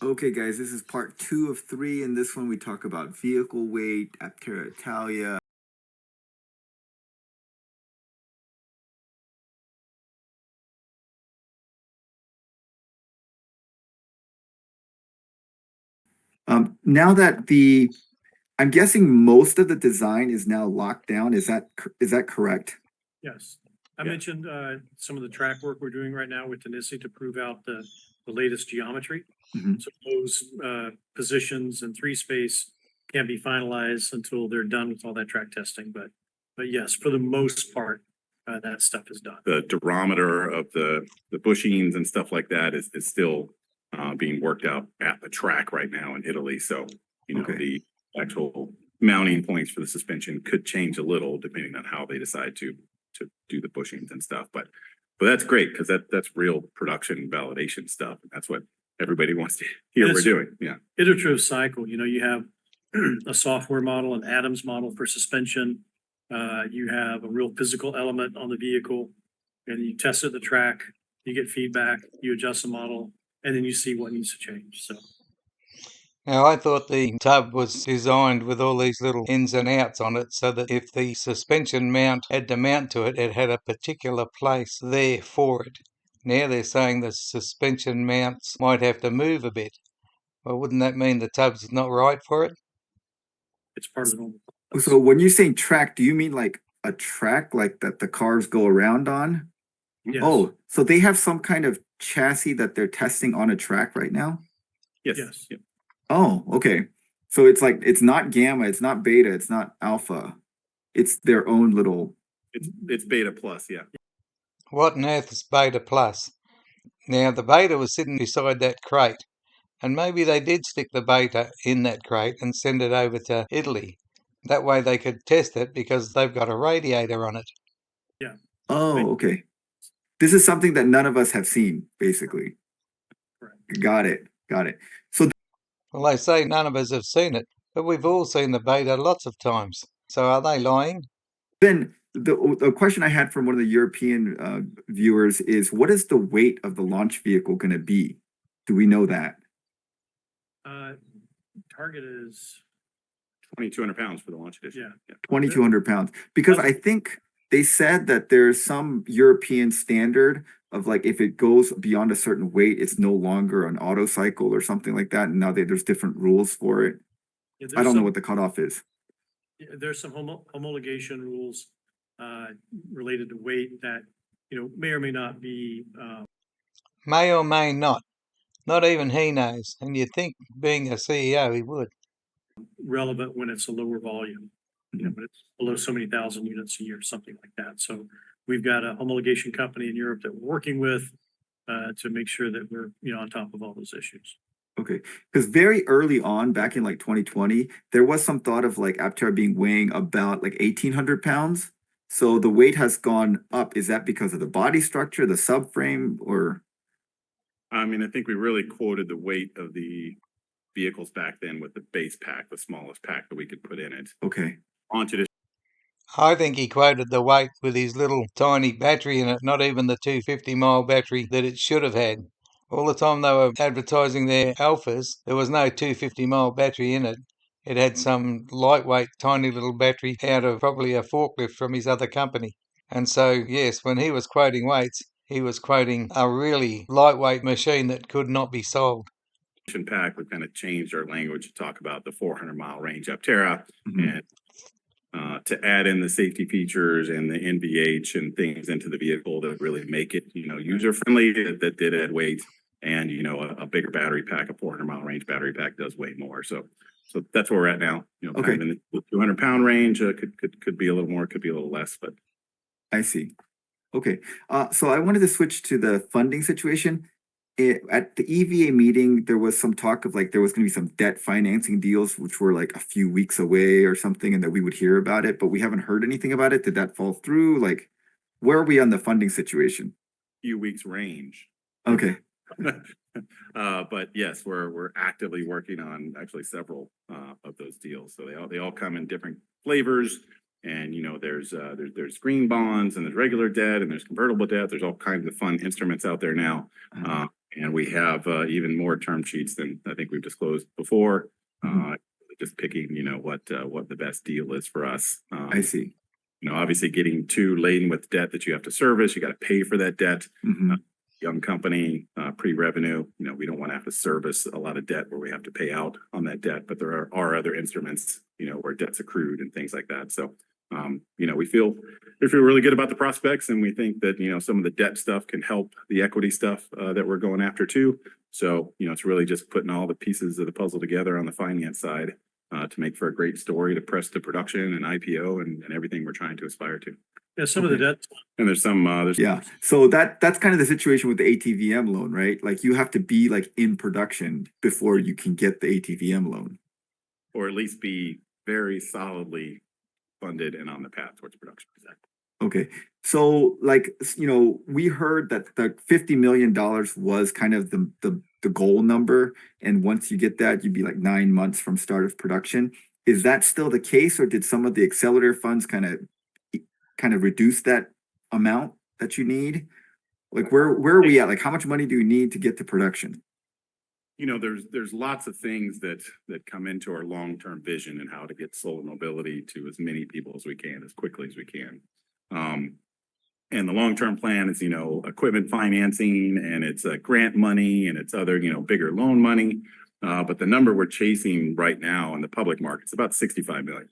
Okay, guys, this is part 2 of 3. In this one, we talk about vehicle weight, APTERA Italia. Now that I'm guessing most of the design is now locked down. Is that correct? Yes. I Yeah. mentioned some of the track work we're doing right now with Tennessee to prove out the latest geometry. Mhm. So those positions and three space can't be finalized until they're done with all that track testing. But yes, for the most part, that stuff is done. The durometer of the bushings and stuff like that is still being worked out at the track right now in Italy. So, Okay. the actual mounting points for the suspension could change a little depending on how they decide to do the bushings and stuff. But that's great because that's real production validation stuff. That's what everybody wants to hear we're doing. Yeah. Iterative cycle. You have a software model, an Adams model for suspension. You have a real physical element on the vehicle, and you test it at the track. You get feedback. You adjust the model, and then you see what needs to change. So Now, I thought the tub was designed with all these little ins and outs on it so that if the suspension mount had to mount to it, it had a particular place there for it. Now they're saying the suspension mounts might have to move a bit. Well, wouldn't that mean the tub's not right for it? it's part of the normal. So when you're saying track, do you mean like a track like that the cars go around on? Yes. Oh, so they have some kind of chassis that they're testing on a track right now? Yes. Yes. Yeah. Oh, okay. So it's like it's not gamma, it's not beta, it's not alpha. It's their own little. It's beta plus. Yeah. What on earth is Beta Plus? Now, the Beta was sitting beside that crate, and maybe they did stick the Beta in that crate and send it over to Italy. That way they could test it because they've got a radiator on it. Yeah. Oh, okay. This is something that none of us have seen, basically. Correct. Got it. Got it. So Well, they say none of us have seen it, but we've all seen the Beta lots of times. So are they lying? then the question I had from one of the European viewers is, what is the weight of the launch vehicle going to be? Do we know that? Target is 2,200 pounds for the launch edition. Yeah. 2,200 pounds. Because I think they said that there's some European standard of like if it goes beyond a certain weight, it's no longer an auto cycle or something like that. And now there's different rules for it. Yeah, I don't know what the cutoff is. There's some homologation rules related to weight that may or may not be May or may not. Not even he knows. And you'd think, being a CEO, he would. relevant when it's a lower volume. When it's below so many thousand units a year, something like that. So we've got a homologation company in Europe that we're working with to make sure that we're on top of all those issues. Okay, because very early on, back in like 2020, there was some thought of like APTERA being weighing about like 1,800 pounds. So the weight has gone up. Is that because of the body structure, the subframe, or? I mean, I think we really quoted the weight of the vehicles back then with the base pack, the smallest pack that we could put in it. Okay. Launch edition. I think he quoted the weight with his little tiny battery in it, not even the 250-mile battery that it should have had. All the time they were advertising their Alphas, there was no 250-mile battery in it. It had some lightweight, tiny little battery out of probably a forklift from his other company. And so, yes, when he was quoting weights, he was quoting a really lightweight machine that could not be sold. Pack, we've kind of changed our language to talk about the 400-mile range APTERA and to add in the safety features and the NVH and things into the vehicle to really make it, user friendly. That did add weight, and a bigger battery pack, a 400-mile range battery pack does weigh more. So that's where we're at now. Okay. Kind of in the 200-pound range. Could be a little more, could be a little less, but I see. Okay. So I wanted to switch to the funding situation. At the EVA meeting, there was some talk of like there was going to be some debt financing deals, which were like a few weeks away or something, and that we would hear about it, but we haven't heard anything about it. Did that fall through? Like, where are we on the funding situation? few weeks range. Okay. But yes, we're actively working on actually several of those deals. So they all come in different flavors. And there's green bonds and there's regular debt and there's convertible debt. There's all kinds of fun instruments out there now. And we have even more term sheets than I think we've disclosed before. Just picking, what the best deal is for us. I see. Obviously getting too laden with debt that you have to service, you got to pay for that debt. Mhm. Young company, pre-revenue, we don't want to have to service a lot of debt where we have to pay out on that debt, but there are other instruments, where debt's accrued and things like that. So, we feel really good about the prospects, and we think that, some of the debt stuff can help the equity stuff that we're going after too. So, it's really just putting all the pieces of the puzzle together on the finance side to make for a great story to press to production and IPO and everything we're trying to aspire to. Yeah, some of the debt, And there's some, Yeah. So that's kind of the situation with the ATVM loan, right? Like you have to be like in production before you can get the ATVM loan. or at least be very solidly funded and on the path towards production. Exactly. Okay. So like, we heard that the $50 million was kind of the goal number. And once you get that, you'd be like 9 months from start of production. Is that still the case, or did some of the accelerator funds kind of reduce that amount that you need? Like where are we at? Like how much money do you need to get to production? There's lots of things that come into our long-term vision and how to get solar mobility to as many people as we can, as quickly as we can. And the long-term plan is, equipment financing, and it's grant money, and it's other, bigger loan money. But the number we're chasing right now in the public market is about 65 million.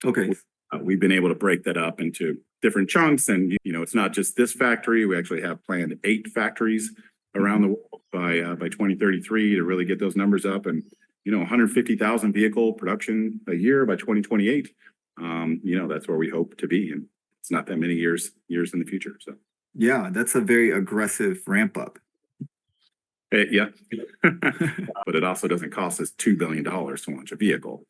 Okay. We've been able to break that up into different chunks, and it's not just this factory. We actually have planned 8 factories around the world by 2033 to really get those numbers up, and 150,000 vehicle production a year by 2028. That's where we hope to be, and it's not that many years in the future. So Yeah, that's a very aggressive ramp up. yeah, but it also doesn't cost us $2 billion to launch a vehicle.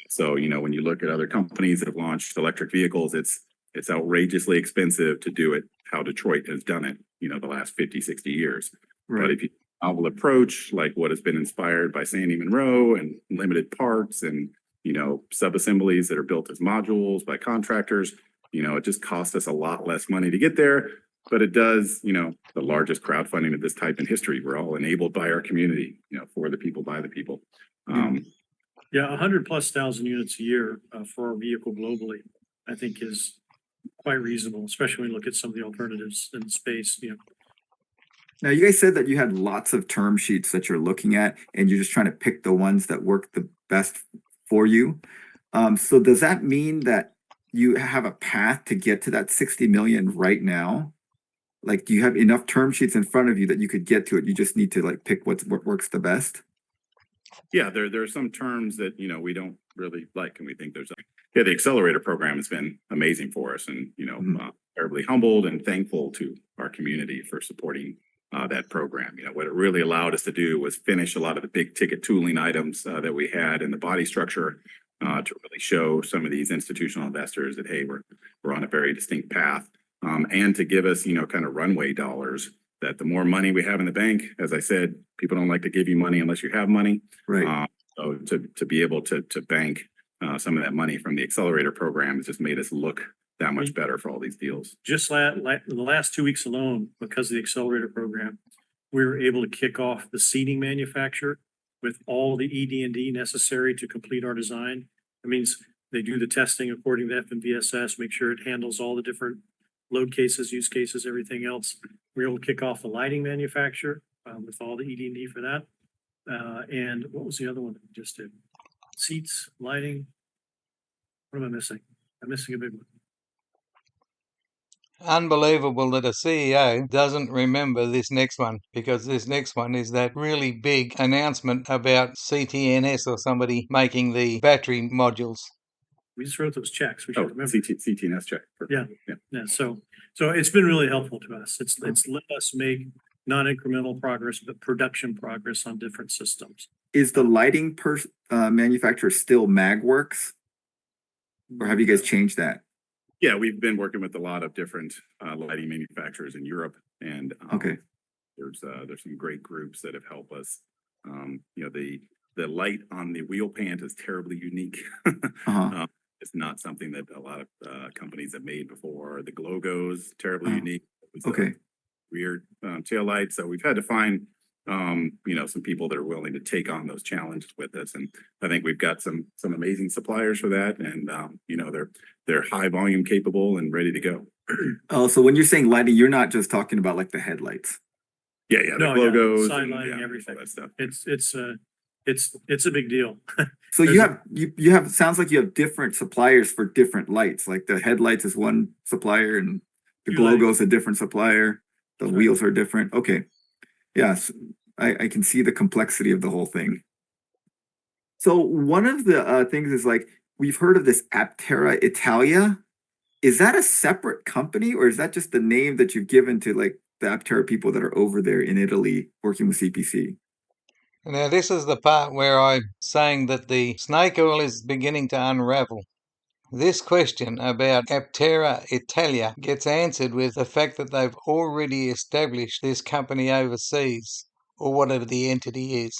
So, when you look at other companies that have launched electric vehicles, it's outrageously expensive to do it how Detroit has done it, the last 50, 60 years. Right. But if you novel approach, like what has been inspired by Sandy Monroe and limited parts and, sub-assemblies that are built as modules by contractors, it just costs us a lot less money to get there. But it does, the largest crowdfunding of this type in history. We're all enabled by our community, for the people, by the people. yeah, 100,000+ units a year for our vehicle globally, I think is quite reasonable, especially when you look at some of the alternatives in the space. Now, you guys said that you had lots of term sheets that you're looking at, and you're just trying to pick the ones that work the best for you. So does that mean that you have a path to get to that 60 million right now? Like, do you have enough term sheets in front of you that you could get to it? You just need to like pick what works the best. Yeah, there are some terms that, we don't really like, and we think the accelerator program has been amazing for us, and, terribly humbled and thankful to our community for supporting that program. What it really allowed us to do was finish a lot of the big ticket tooling items that we had in the body structure to really show some of these institutional investors that, hey, we're on a very distinct path, and to give us, kind of runway dollars. That the more money we have in the bank, as I said, people don't like to give you money unless you have money. Right. So to be able to bank some of that money from the accelerator program has just made us look that much better for all these deals. Just the last 2 weeks alone, because of the accelerator program, we were able to kick off the seating manufacturer with all the ED&D necessary to complete our design. It means they do the testing according to FMVSS, make sure it handles all the different load cases, use cases, everything else. We were able to kick off the lighting manufacturer with all the ED&D for that. And what was the other one that we just did? Seats, lighting. What am I missing? I'm missing a big one. Unbelievable that a CEO doesn't remember this next one, because this next one is that really big announcement about CTNS or somebody making the battery modules. We just wrote those checks. We should remember. CTNS check. Yeah. So it's been really helpful to us. It's let us make non-incremental progress, but production progress on different systems. Is the lighting manufacturer still MagWorks, or have you guys changed that? Yeah, we've been working with a lot of different lighting manufacturers in Europe, and Okay. there's some great groups that have helped us. The light on the wheel pant is terribly unique. It's not something that a lot of companies have made before. The glow goes terribly unique. It was Okay. weird tail light. So we've had to find some people that are willing to take on those challenges with us. And I think we've got some amazing suppliers for that. And, they're high volume capable and ready to go. Oh, so when you're saying lighting, you're not just talking about like the headlights. Yeah, the No, logos. sign and, lighting, all everything. that stuff. It's a big deal. So There's you have sounds like you have different suppliers for different lights. Like the headlights is one supplier and the Few lights. logo is a different supplier. The That's right. wheels are different. Okay. Yes, I can see the complexity of the whole thing. So one of the things is like we've heard of this APTERA Italia. Is that a separate company or is that just the name that you've given to like the APTERA people that are over there in Italy working with CPC? Now, this is the part where I'm saying that the snake oil is beginning to unravel. This question about APTERA Italia gets answered with the fact that they've already established this company overseas, or whatever the entity is.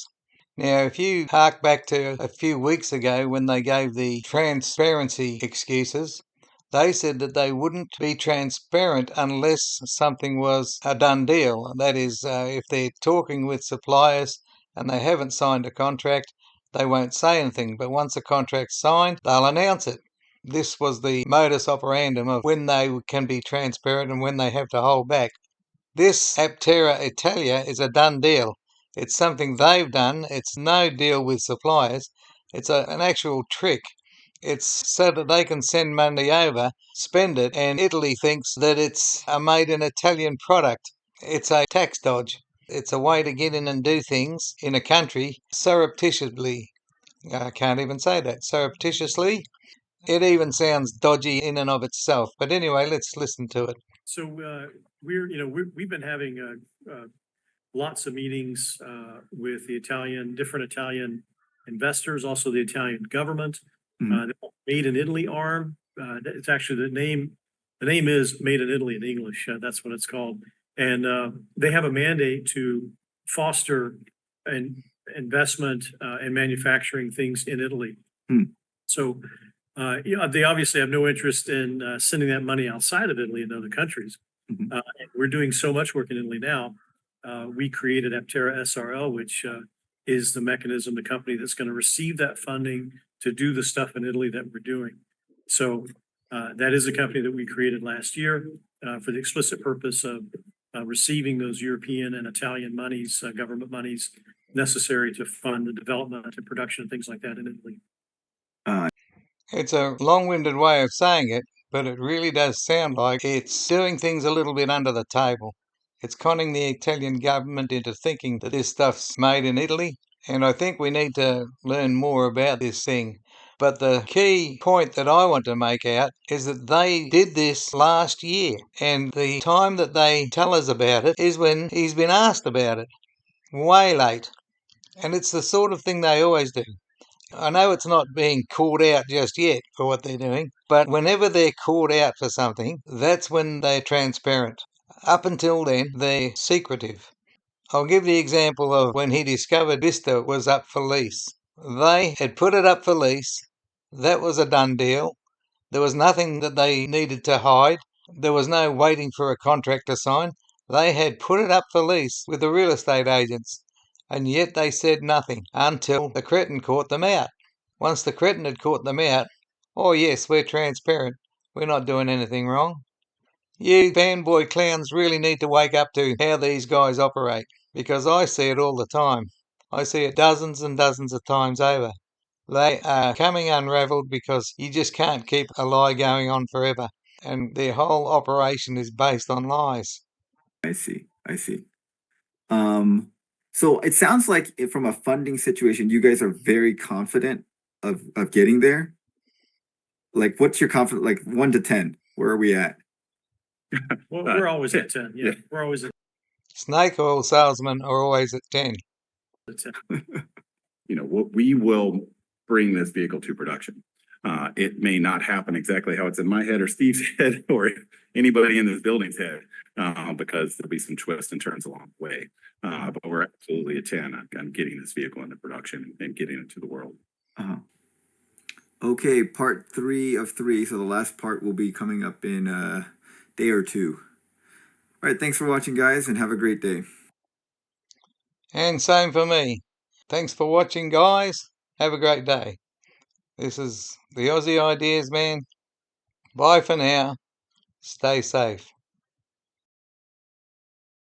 Now, if you hark back to a few weeks ago when they gave the transparency excuses, they said that they wouldn't be transparent unless something was a done deal. That is, if they're talking with suppliers and they haven't signed a contract, they won't say anything. But once a contract's signed, they'll announce it. This was the modus operandum of when they can be transparent and when they have to hold back. This APTERA Italia is a done deal. It's something they've done. It's no deal with suppliers. It's an actual trick. It's so that they can send money over, spend it, and Italy thinks that it's a made in Italian product. It's a tax dodge. It's a way to get in and do things in a country surreptitiously. I can't even say that. Surreptitiously? It even sounds dodgy in and of itself. But anyway, let's listen to it. So we've been having lots of meetings with the different Italian investors, also the Italian government. The Made in Italy arm. It's actually the name. The name is Made in Italy in English. That's what it's called. And they have a mandate to foster an investment and manufacturing things in Italy. So they obviously have no interest in sending that money outside of Italy in other countries. We're doing so much work in Italy now. We created APTERA SRL, which is the mechanism, the company that's going to receive that funding to do the stuff in Italy that we're doing. So that is a company that we created last year for the explicit purpose of receiving those European and Italian monies, government monies necessary to fund the development and production of things like that in Italy. It's a long-winded way of saying it, but it really does sound like it's doing things a little bit under the table. It's conning the Italian government into thinking that this stuff's made in Italy, and I think we need to learn more about this thing. But the key point that I want to make out is that they did this last year, and the time that they tell us about it is when he's been asked about it. Way late. And it's the sort of thing they always do. I know it's not being called out just yet for what they're doing, but whenever they're called out for something, that's when they're transparent. Up until then, they're secretive. I'll give the example of when he discovered Vista was up for lease. They had put it up for lease. That was a done deal. There was nothing that they needed to hide. There was no waiting for a contract to sign. They had put it up for lease with the real estate agents, and yet they said nothing until the cretin caught them out. Once the cretin had caught them out, oh yes, we're transparent. We're not doing anything wrong. You fanboy clowns really need to wake up to how these guys operate, because I see it all the time. I see it dozens and dozens of times over. They are coming unraveled because you just can't keep a lie going on forever, and their whole operation is based on lies. I see. So it sounds like from a funding situation, you guys are very confident of getting there. Like, what's your confidence? Like 1 to 10, where are we at? Well, we're always at 10. Yeah, we're always at Snake oil salesmen are always at 10. 10. We will bring this vehicle to production. It may not happen exactly how it's in my head or Steve's head or anybody in this building's head, because there'll be some twists and turns along the way. But we're absolutely at 10 on getting this vehicle into production and getting it to the world. Okay, part 3 of 3. So the last part will be coming up in a day or two. All right, thanks for watching, guys, and have a great day. And same for me. Thanks for watching, guys. Have a great day. This is the Aussie Ideas Man. Bye for now. Stay safe.